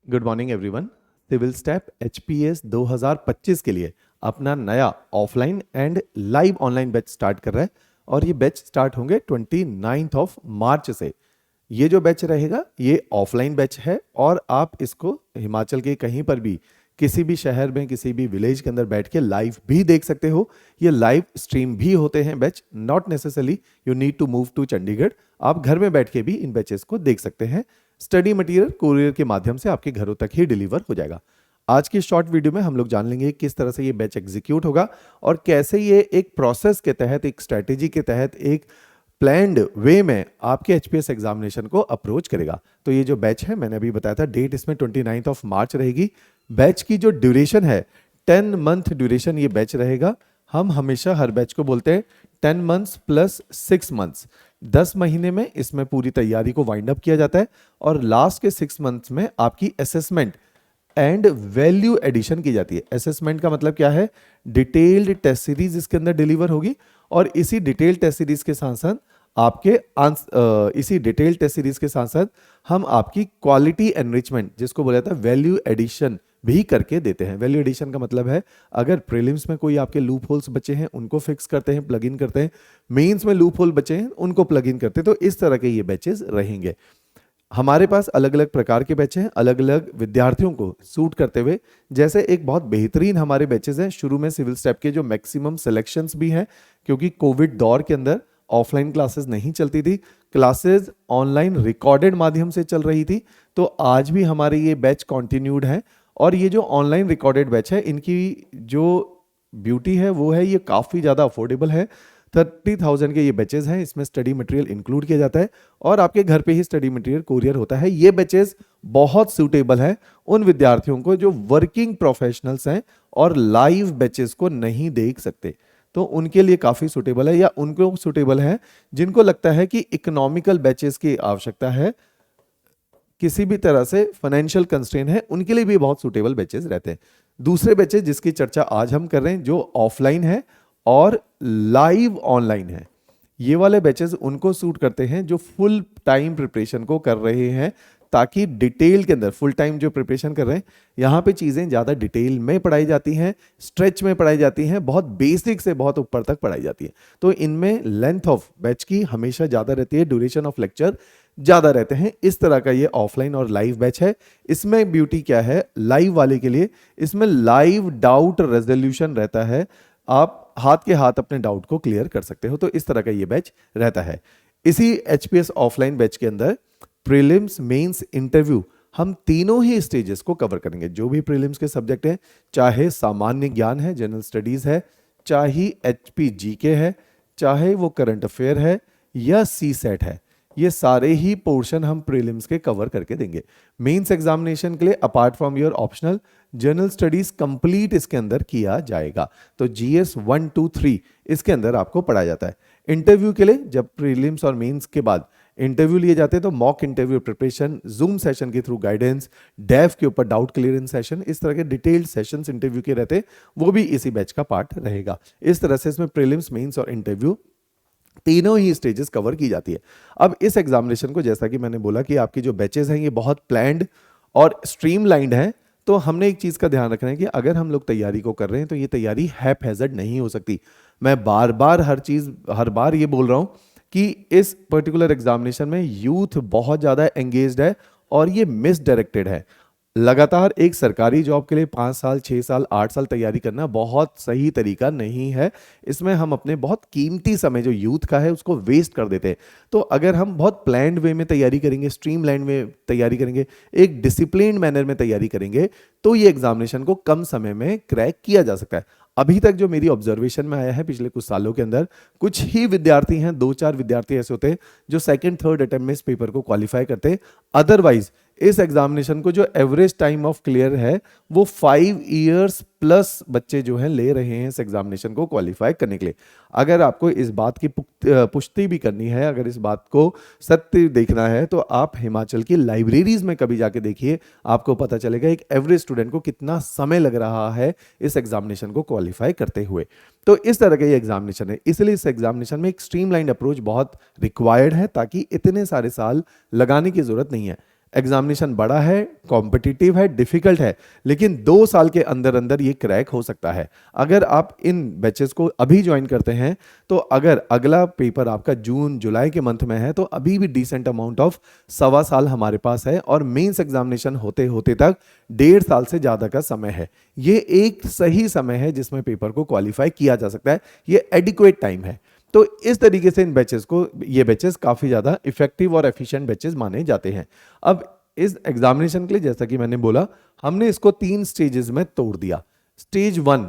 Good morning everyone. Civil step HPS 2025 के लिए अपना नया offline and live online batch start कर रहा है और ये बैच स्टार्ट होंगे 29 ऑफ मार्च से। ये जो बैच रहेगा ये ऑफलाइन बैच है और आप इसको हिमाचल के कहीं पर भी किसी भी शहर में किसी भी विलेज के अंदर बैठ के लाइव भी देख सकते हो। ये लाइव स्ट्रीम भी होते हैं batch, not necessarily you need to move to Chandigarh. आप घर में बैठ के भी इन बैचेस को देख सकते हैं। स्टडी मटेरियल कुरियर के माध्यम से आपके घरों तक ही डिलीवर हो जाएगा। आज की शॉर्ट वीडियो में हम लोग जान लेंगे किस तरह से ये बैच एग्जीक्यूट होगा और कैसे ये एक प्रोसेस के तहत, एक स्ट्रेटेजी के तहत, एक प्लान्ड वे में आपके एचपीएस एग्जामिनेशन को अप्रोच करेगा। तो ये जो बैच है, मैंने अभी बताया था डेट इसमें 29 ऑफ मार्च रहेगी। बैच की जो ड्यूरेशन है 10 मंथ ड्यूरेशन ये बैच रहेगा। हम हमेशा हर बैच को बोलते हैं 10 मंथ्स प्लस 6 मंथ्स। 10 महीने में इसमें पूरी तैयारी को वाइंड अप किया जाता है और लास्ट के 6 मंथ्स में आपकी असेसमेंट एंड वैल्यू एडिशन की जाती है। असेसमेंट का मतलब क्या है? डिटेल्ड टेस्ट सीरीज इसके अंदर डिलीवर होगी और इसी डिटेल्ड टेस्ट सीरीज के साथ साथ इसी डिटेल्ड टेस्ट सीरीज के साथ साथ हम आपकी क्वालिटी एनरिचमेंट, जिसको बोला जाता है वैल्यू एडिशन, भी करके देते हैं। वैल्यू एडिशन का मतलब है अगर प्रीलिम्स में कोई आपके लूप होल्स बचे हैं उनको फिक्स करते हैं, प्लग इन करते हैं। मेंस में लूप होल बचे हैं उनको प्लग इन करते हैं। तो इस तरह के ये बैचेस रहेंगे। हमारे पास अलग अलग प्रकार के बैच हैं, अलग अलग विद्यार्थियों को सूट करते हुए। जैसे एक बहुत बेहतरीन हमारे बैचेस हैं शुरू में सिविल स्टेप के, जो मैक्सिमम सिलेक्शंस भी हैं, क्योंकि कोविड दौर के अंदर ऑफलाइन क्लासेस नहीं चलती थी, क्लासेस ऑनलाइन रिकॉर्डेड माध्यम से चल रही थी। तो आज भी हमारे ये बैच कंटिन्यूड है और ये जो ऑनलाइन रिकॉर्डेड बैच है इनकी जो ब्यूटी है वो है ये काफ़ी ज़्यादा अफोर्डेबल है। 30,000 के ये बैचेस हैं, इसमें स्टडी मटेरियल इंक्लूड किया जाता है और आपके घर पे ही स्टडी मटेरियल कोरियर होता है। ये बैचेस बहुत सूटेबल है उन विद्यार्थियों को जो वर्किंग प्रोफेशनल्स हैं और लाइव बैचेस को नहीं देख सकते। तो उनके लिए काफ़ी सूटेबल है, या उनको सूटेबल है जिनको लगता है कि इकोनॉमिकल बैचेस की आवश्यकता है, किसी भी तरह से फाइनेंशियल कंस्ट्रेन है, उनके लिए भी बहुत सूटेबल बैचेस रहते हैं। दूसरे बैचेस जिसकी चर्चा आज हम कर रहे हैं, जो ऑफलाइन है और लाइव ऑनलाइन है, ये वाले बैचेस उनको सूट करते हैं जो फुल टाइम प्रिपरेशन को कर रहे हैं, ताकि डिटेल के अंदर फुल टाइम जो प्रिपरेशन कर रहे हैं यहाँ पे चीज़ें ज़्यादा डिटेल में पढ़ाई जाती हैं, स्ट्रेच में पढ़ाई जाती हैं, बहुत बेसिक से बहुत ऊपर तक पढ़ाई जाती है। तो इनमें लेंथ ऑफ बैच की हमेशा ज़्यादा रहती है, ड्यूरेशन ऑफ लेक्चर ज़्यादा रहते हैं। इस तरह का ये ऑफलाइन और लाइव बैच है। इसमें ब्यूटी क्या है लाइव वाले के लिए? इसमें लाइव डाउट रेजोल्यूशन रहता है, आप हाथ के हाथ अपने डाउट को क्लियर कर सकते हो। तो इस तरह का ये बैच रहता है। इसी एचपीएस ऑफलाइन बैच के अंदर प्रीलिम्स, मेंस, इंटरव्यू, हम तीनों ही स्टेजेस को कवर करेंगे। जो भी प्रीलिम्स के सब्जेक्ट हैं, चाहे सामान्य ज्ञान है, जनरल स्टडीज है, चाहे एचपी जीके है, चाहे वो करंट अफेयर है या सी सेट है, ये सारे ही पोर्शन हम प्रीलिम्स के कवर करके देंगे। मेंस एग्जामिनेशन के लिए apart from your optional general studies complete इसके अंदर किया जाएगा। तो जीएस 1, 2, 3 इसके अंदर आपको पढ़ाया जाता है। इंटरव्यू के लिए जब प्रीलिम्स और मेंस के बाद इंटरव्यू लिए जाते हैं तो mock interview preparation, zoom session के थ्रू गाइडेंस, डेफ के ऊपर डाउट क्लियरेंस सेशन, इस तरह के डिटेल्ड सेशंस इंटरव्यू के रहते हैं, वो भी इसी बैच का पार्ट रहेगा। इस तरह से इसमें प्रीलिम्स, मेंस और इंटरव्यू तीनों ही स्टेजेस कवर की जाती है। अब इस एग्जामिनेशन को, जैसा कि मैंने बोला कि आपकी जो बैचेस हैं ये बहुत प्लान्ड और स्ट्रीमलाइंड है, तो हमने एक चीज़ का ध्यान रखना है कि अगर हम लोग तैयारी को कर रहे हैं तो ये तैयारी हैप-हैज़र्ड नहीं हो सकती। मैं बार बार हर बार ये बोल रहा हूँ कि इस पर्टिकुलर एग्जामिनेशन में यूथ बहुत ज़्यादा एंगेज्ड है और ये मिसडायरेक्टेड है। लगातार एक सरकारी जॉब के लिए 5 साल, 6 साल, 8 साल तैयारी करना बहुत सही तरीका नहीं है। इसमें हम अपने बहुत कीमती समय जो यूथ का है उसको वेस्ट कर देते हैं। तो अगर हम बहुत प्लान्ड वे में तैयारी करेंगे, स्ट्रीमलाइन में तैयारी करेंगे, एक डिसिप्लिन्ड मैनर में तैयारी करेंगे, तो ये एग्जामिनेशन को कम समय में क्रैक किया जा सकता है। अभी तक जो मेरी ऑब्जर्वेशन में आया है पिछले कुछ सालों के अंदर, कुछ ही विद्यार्थी हैं, 2-4 विद्यार्थी ऐसे होते हैं जो सेकंड, थर्ड अटेम्प्ट में इस पेपर को क्वालिफाई करते हैं। अदरवाइज इस एग्जामिनेशन को जो एवरेज टाइम ऑफ क्लियर है वो 5 इयर्स प्लस बच्चे जो हैं ले रहे हैं इस एग्जामिनेशन को क्वालिफाई करने के लिए। अगर आपको इस बात की पुष्टि भी करनी है, अगर इस बात को सत्य देखना है, तो आप हिमाचल की लाइब्रेरीज में कभी जाके देखिए, आपको पता चलेगा एक एवरेज स्टूडेंट को कितना समय लग रहा है इस एग्जामिनेशन को क्वालिफाई करते हुए। तो इस तरह का ये एग्जामिनेशन है, इसलिए इस एग्जामिनेशन में एक स्ट्रीमलाइंड अप्रोच बहुत रिक्वायर्ड है, ताकि इतने सारे साल लगाने की जरूरत नहीं है। एग्जामिनेशन बड़ा है, कॉम्पिटिटिव है, डिफिकल्ट है, लेकिन 2 साल के अंदर अंदर ये क्रैक हो सकता है। अगर आप इन बैचेस को अभी ज्वाइन करते हैं तो अगर अगला पेपर आपका जून जुलाई के मंथ में है तो अभी भी डिसेंट अमाउंट ऑफ 1.25 साल हमारे पास है, और मेंस एग्जामिनेशन होते होते तक 1.5 साल से ज़्यादा का समय है। ये एक सही समय है जिसमें पेपर को क्वालिफाई किया जा सकता है, ये एडिक्वेट टाइम है। तो इस तरीके से इन बैचेस को, ये बैचेस काफ़ी ज़्यादा इफेक्टिव और एफिशिएंट बैचेस माने जाते हैं। अब इस एग्जामिनेशन के लिए जैसा कि मैंने बोला, हमने इसको 3 स्टेजेस में तोड़ दिया। स्टेज 1,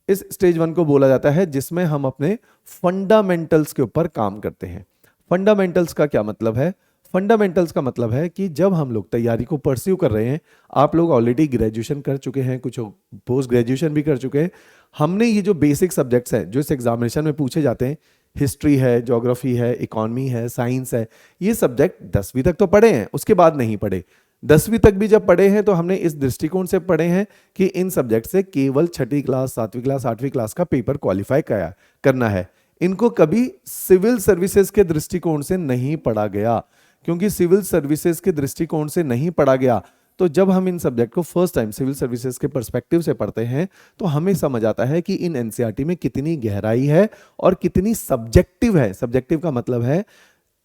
इस स्टेज 1 को बोला जाता है जिसमें हम अपने फंडामेंटल्स के ऊपर काम करते हैं। फंडामेंटल्स का क्या मतलब है? फंडामेंटल्स का मतलब है कि जब हम लोग तैयारी को परस्यू कर रहे हैं, आप लोग ऑलरेडी ग्रेजुएशन कर चुके हैं, कुछ पोस्ट ग्रेजुएशन भी कर चुके हैं, हमने ये जो बेसिक सब्जेक्ट्स हैं जो इस एग्जामिनेशन में पूछे जाते हैं, हिस्ट्री है, ज्योग्राफी है, इकोनॉमी है, साइंस है, ये सब्जेक्ट 10वीं तक तो पढ़े हैं, उसके बाद नहीं पढ़े। 10वीं तक भी जब पढ़े हैं तो हमने इस दृष्टिकोण से पढ़े हैं कि इन सब्जेक्ट से केवल 6ठी क्लास, 7वीं क्लास, 8वीं क्लास का पेपर क्वालिफाई करना है। इनको कभी सिविल सर्विसेज के दृष्टिकोण से नहीं पढ़ा गया, क्योंकि सिविल सर्विसेज के दृष्टिकोण से नहीं पढ़ा गया तो जब हम इन सब्जेक्ट को फर्स्ट टाइम सिविल सर्विसेज के पर्सपेक्टिव से पढ़ते हैं तो हमें समझ आता है कि इन एनसीईआरटी में कितनी गहराई है और कितनी सब्जेक्टिव है। सब्जेक्टिव का मतलब है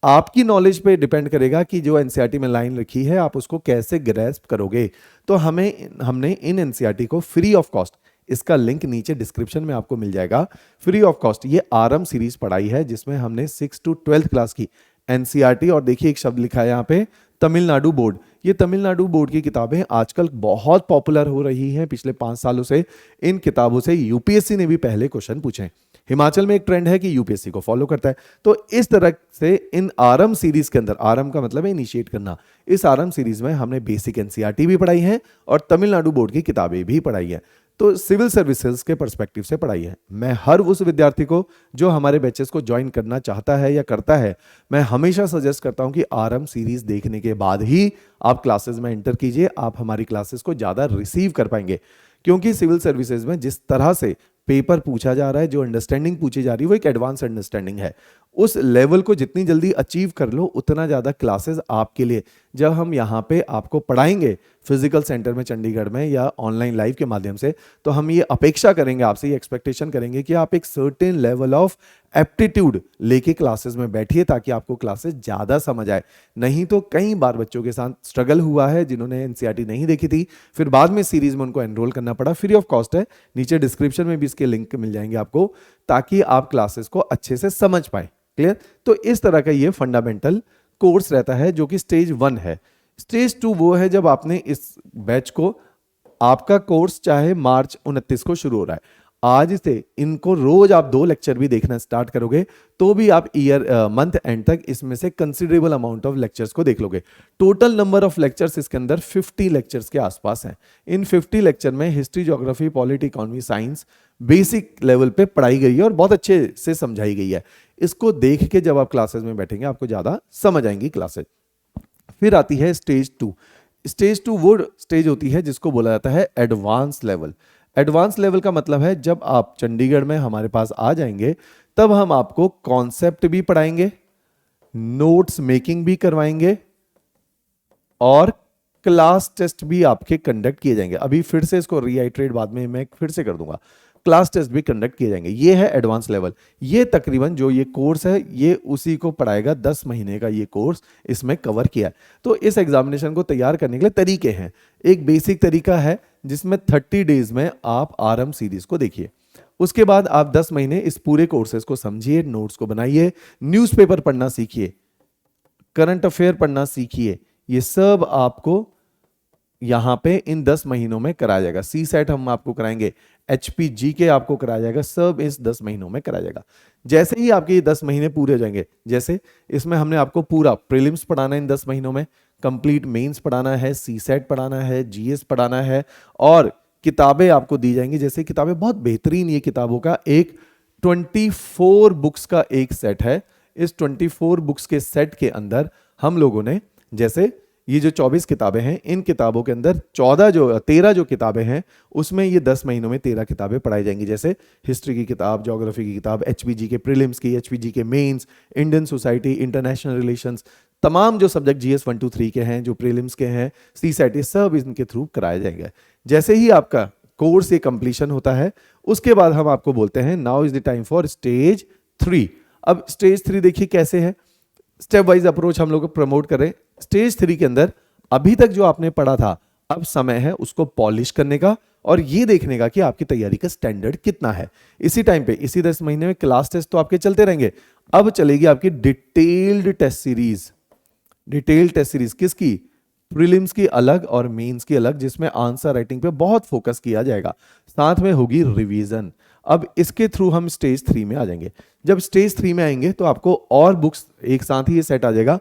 आपकी नॉलेज पे डिपेंड करेगा कि जो एनसीईआरटी में लाइन लिखी है आप उसको कैसे ग्रैस्प करोगे। तो हमने इन एनसीईआरटी को फ्री ऑफ कॉस्ट, इसका लिंक नीचे डिस्क्रिप्शन में आपको मिल जाएगा, फ्री ऑफ कॉस्ट ये आरएम सीरीज पढ़ाई है जिसमें हमने 6 to 12th क्लास की एनसीईआरटी, और देखिए एक शब्द लिखा है यहाँ पे तमिलनाडु बोर्ड, ये तमिलनाडु बोर्ड की किताबें आजकल बहुत पॉपुलर हो रही हैं। पिछले 5 सालों से इन किताबों से यूपीएससी ने भी पहले क्वेश्चन पूछे। हिमाचल में एक ट्रेंड है कि यूपीएससी को फॉलो करता है। तो इस तरह से इन आरएम सीरीज के अंदर, आरएम का मतलब है इनिशिएट करना, इस आरएम सीरीज में हमने बेसिक एनसीईआरटी भी पढ़ाई है और तमिलनाडु बोर्ड की किताबें भी पढ़ाई है। तो सिविल सर्विसेज के पर्सपेक्टिव से पढ़ाई है। मैं हर उस विद्यार्थी को जो हमारे बैचेस को ज्वाइन करना चाहता है या करता है, मैं हमेशा सजेस्ट करता हूं कि आरएम सीरीज देखने के बाद ही आप क्लासेस में एंटर कीजिए, आप हमारी क्लासेस को ज़्यादा रिसीव कर पाएंगे। क्योंकि सिविल सर्विसेज में जिस तरह से पेपर पूछा जा रहा है, जो अंडरस्टैंडिंग पूछी जा रही है वो एक एडवांस अंडरस्टैंडिंग है। उस लेवल को जितनी जल्दी अचीव कर लो उतना ज़्यादा क्लासेस आपके लिए, जब हम यहाँ पे आपको पढ़ाएंगे फिजिकल सेंटर में चंडीगढ़ में या ऑनलाइन लाइव के माध्यम से, तो हम ये अपेक्षा करेंगे आपसे, ये एक्सपेक्टेशन करेंगे कि आप एक सर्टेन लेवल ऑफ एप्टीट्यूड लेके क्लासेस में बैठिए ताकि आपको क्लासेस ज़्यादा समझ आए। नहीं तो कई बार बच्चों के साथ स्ट्रगल हुआ है जिन्होंने एनसीईआरटी नहीं देखी थी, फिर बाद में सीरीज में उनको एनरोल करना पड़ा। फ्री ऑफ कॉस्ट है, नीचे डिस्क्रिप्शन में भी इसके लिंक मिल जाएंगे आपको, ताकि आप क्लासेस को अच्छे से समझ पाए। क्लियर? तो इस तरह का ये फंडामेंटल कोर्स रहता है जो कि स्टेज 1 है। स्टेज 2 वो है जब आपने इस बैच को, आपका कोर्स चाहे मार्च 29 को शुरू हो रहा है, आज से इनको रोज आप 2 लेक्चर भी देखना स्टार्ट करोगे तो भी आप मंथ एंड तक इसमें से कंसिडरेबल अमाउंट ऑफ लेक्चर्स को देख लोगे। टोटल नंबर ऑफ लेक्चर्स इसके अंदर 50 लेक्चर्स के आसपास हैं। इन 50 लेक्चर में history, geography, polity, economy, science basic level पे पढ़ाई गई है और बहुत अच्छे से समझाई गई है। इसको देख के जब आप क्लासेस में बैठेंगे आपको ज्यादा समझ आएंगी क्लासेस। फिर आती है स्टेज 2। स्टेज 2 वो स्टेज होती है जिसको बोला जाता है एडवांस लेवल। एडवांस लेवल का मतलब है जब आप चंडीगढ़ में हमारे पास आ जाएंगे तब हम आपको कॉन्सेप्ट भी पढ़ाएंगे, नोट्स मेकिंग भी करवाएंगे और क्लास टेस्ट भी आपके कंडक्ट किए जाएंगे। अभी फिर से इसको रीआइट्रेट बाद में मैं फिर से कर दूंगा, क्लास टेस्ट भी कंडक्ट किए जाएंगे। ये है एडवांस लेवल। ये तकरीबन जो ये कोर्स है ये उसी को पढ़ाएगा। 10 महीने का ये कोर्स इसमें कवर किया है। तो इस एग्जामिनेशन को तैयार करने के लिए तरीके हैं। एक बेसिक तरीका है जिसमें 30 डेज में आप आरएम सीरीज को देखिए। उसके बाद आप 10 महीने इस पूरे कोर्सेज को समझिए, नोट्स को बनाइए, न्यूज़पेपर पढ़ना सीखिए, करंट अफेयर पढ़ना सीखिए। ये सब आपको यहां पे इन 10 महीनों में कराया जाएगा। सी सेट हम आपको कराएंगे, HPG के आपको कराया जाएगा, सब इस 10 महीनों में कराया जाएगा। जैसे ही आपके ये 10 महीने पूरे हो जाएंगे, जैसे इसमें हमने आपको पूरा प्रीलिम्स पढ़ाना है इन 10 महीनों में, कंप्लीट मेंस पढ़ाना है, सी सेट पढ़ाना है, GS पढ़ाना है और किताबें आपको दी जाएंगी। जैसे किताबें बहुत बेहतरीन, ये किताबों का एक 24 बुक्स का एक सेट है। इस 24 बुक्स के सेट के अंदर हम लोगों ने, जैसे ये जो 24 किताबें हैं, इन किताबों के अंदर 13 जो किताबें हैं उसमें ये 10 महीनों में 13 किताबें पढ़ाई जाएंगी। जैसे हिस्ट्री की किताब, ज्योग्राफी की किताब, HPG के प्रीलिम्स की, HPG के mains, Indian society, international relations, तमाम जो सब्जेक्ट जीएस 1 2 3 के हैं, जो प्रीलिम्स के हैं, सीसैट, ये सब इनके थ्रू कराया जाएगा। जैसे ही आपका कोर्स ये कंप्लीशन होता है, उसके बाद हम आपको बोलते हैं now is the time for stage 3। अब स्टेज 3 देखिए कैसे है, स्टेप वाइज अप्रोच हम लोग प्रमोट कर रहे हैं। स्टेज 3 के अंदर अभी तक जो आपने पढ़ा था, अब समय है उसको पॉलिश करने का और ये देखने का कि आपकी तैयारी का स्टैंडर्ड कितना है। इसी टाइम पे, इसी 10 महीने में क्लास टेस्ट तो आपके चलते रहेंगे। अब चलेगी आपकी detailed test series. Detailed test series किसकी? प्रीलिम्स की अलग और मेंस की अलग, जिसमें आंसर राइटिंग पे बहुत फोकस किया जाएगा, साथ में होगी रिवीजन। अब इसके थ्रू हम स्टेज 3 में आ जाएंगे। जब स्टेज 3 में आएंगे तो आपको और बुक्स एक साथ ही ये सेट आ जाएगा।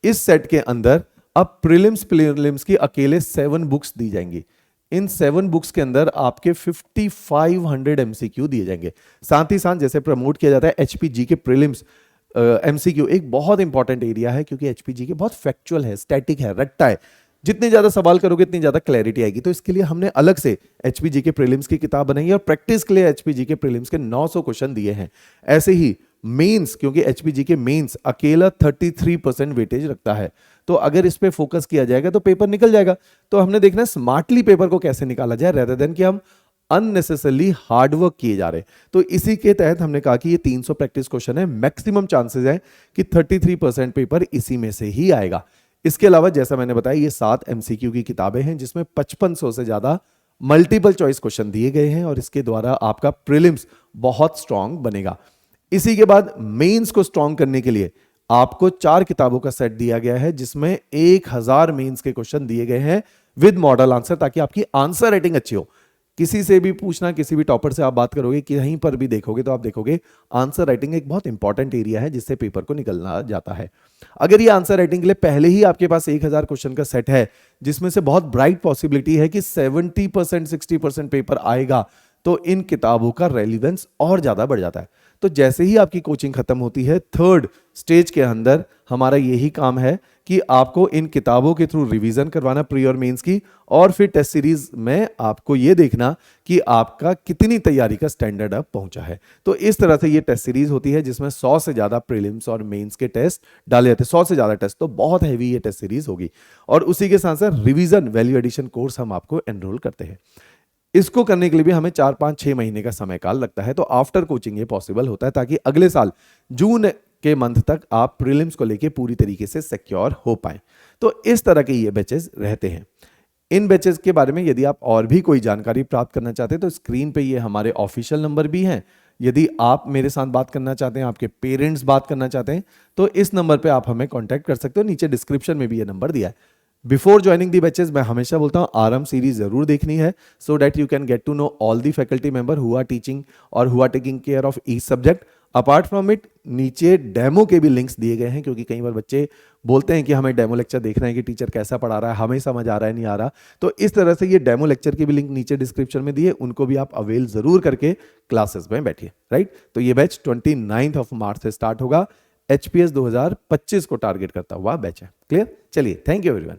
इस सेट के अंदर अब प्रीलिम्स की अकेले 7 बुक्स दी जाएंगी। इन 7 बुक्स के अंदर आपके 5500 एमसीक्यू दिए जाएंगे। साथ ही साथ जैसे प्रमोट किया जाता है एचपीजी के प्रीलिम्स, एमसीक्यू एक बहुत इंपॉर्टेंट एरिया है, क्योंकि एचपीजी के बहुत फैक्चुअल है, स्टैटिक है, रट्टा है। जितने ज्यादा सवाल करोगे इतनी ज्यादा क्लैरिटी आएगी। तो इसके लिए हमने अलग से एचपीजी के प्रीलिम्स की किताब बनाई है और प्रैक्टिस के लिए एचपीजी के प्रीलिम्स के 900 क्वेश्चन दिए हैं। ऐसे ही मेंस, क्योंकि एचपीजी के मेंस अकेला 33% वेटेज रखता है, तो अगर इस पे फोकस किया जाएगा तो पेपर निकल जाएगा। तो हमने देखना है स्मार्टली पेपर को कैसे निकाला जाए, रेदर देन कि हम अननेसेसरली हार्डवर्क किए जा रहे। तो इसी के तहत हमने कहा कि ये 300 प्रैक्टिस क्वेश्चन है, मैक्सिमम चांसेस है कि 33% पेपर इसी में से ही आएगा। इसके अलावा जैसा मैंने बताया, ये 7 एमसीक्यू की किताबें हैं, जिसमें 5500 से ज्यादा मल्टीपल चॉइस क्वेश्चन दिए गए हैं और इसके द्वारा आपका प्रीलिम्स बहुत स्ट्रांग बनेगा। इसी के बाद मेंस को स्ट्रांग करने के लिए आपको 4 किताबों का सेट दिया गया है, जिसमें 1000 मेंस के क्वेश्चन दिए गए हैं विद मॉडल आंसर, ताकि आपकी आंसर राइटिंग अच्छी हो। किसी से भी पूछना, किसी भी टॉपर से आप बात करोगे, कहीं पर भी देखोगे तो आप देखोगे आंसर राइटिंग एक बहुत इंपॉर्टेंट एरिया है जिससे पेपर को निकलना जाता है। अगर ये आंसर राइटिंग के लिए पहले ही आपके पास 1000 क्वेश्चन का सेट है, जिसमें से बहुत ब्राइट पॉसिबिलिटी है कि 70% 60% पेपर आएगा, तो इन किताबों का रेलिवेंस और ज्यादा बढ़ जाता है। तो जैसे ही आपकी कोचिंग खत्म होती है, 3rd स्टेज के अंदर हमारा यही काम है कि आपको इन किताबों के थ्रू रिवीजन करवाना प्री और मेंस की, और फिर टेस्ट सीरीज में आपको ये देखना कि आपका कितनी तैयारी का स्टैंडर्ड अब पहुंचा है। तो इस तरह से ये टेस्ट सीरीज होती है, जिसमें 100 से ज्यादा प्रीलिम्स और मेंस के टेस्ट डाले जाते हैं। 100 से ज्यादा टेस्ट, तो बहुत हैवी ये टेस्ट सीरीज होगी। और उसी के साथ साथ रिवीजन वैल्यू एडिशन कोर्स हम आपको एनरोल करते हैं। इसको करने के लिए भी हमें 4 5 6 महीने का समय काल लगता है। तो आफ्टर कोचिंग ये पॉसिबल होता है, ताकि अगले साल जून के मंथ तक आप प्रीलिम्स को लेके पूरी तरीके से सिक्योर हो पाए। तो इस तरह के ये बैचेस रहते हैं। इन बैचेस के बारे में यदि आप और भी कोई जानकारी प्राप्त करना चाहते हैं तो स्क्रीन पे ये हमारे ऑफिशियल नंबर भी हैं। यदि आप मेरे साथ बात करना चाहते हैं, आपके पेरेंट्स बात करना चाहते हैं, तो इस नंबर पे आप हमें कांटेक्ट कर सकते हो। नीचे डिस्क्रिप्शन में भी ये नंबर दिया है। बिफोर ज्वाइनिंग दी बैचेस मैं हमेशा बोलता हूँ आरएम सीरीज जरूर देखनी है, so that you can get to know all the faculty member who are teaching और who are taking care of each subject. Apart from it, नीचे डेमो के भी लिंक्स दिए गए हैं, क्योंकि कई बार बच्चे बोलते हैं कि हमें डेमो लेक्चर देखना है कि टीचर कैसा पढ़ा रहा है, हमें समझ आ रहा है नहीं आ रहा। तो इस तरह से ये डेमो लेक्चर के भी लिंक नीचे डिस्क्रिप्शन में दिए, उनको भी आप अवेल जरूर करके क्लासेस में बैठिए। राइट, तो ये बैच 29 मार्च से स्टार्ट होगा। एचपीएस 2025 को टारगेट करता हुआ बैच है। क्लियर? चलिए, थैंक यू एवरीवन।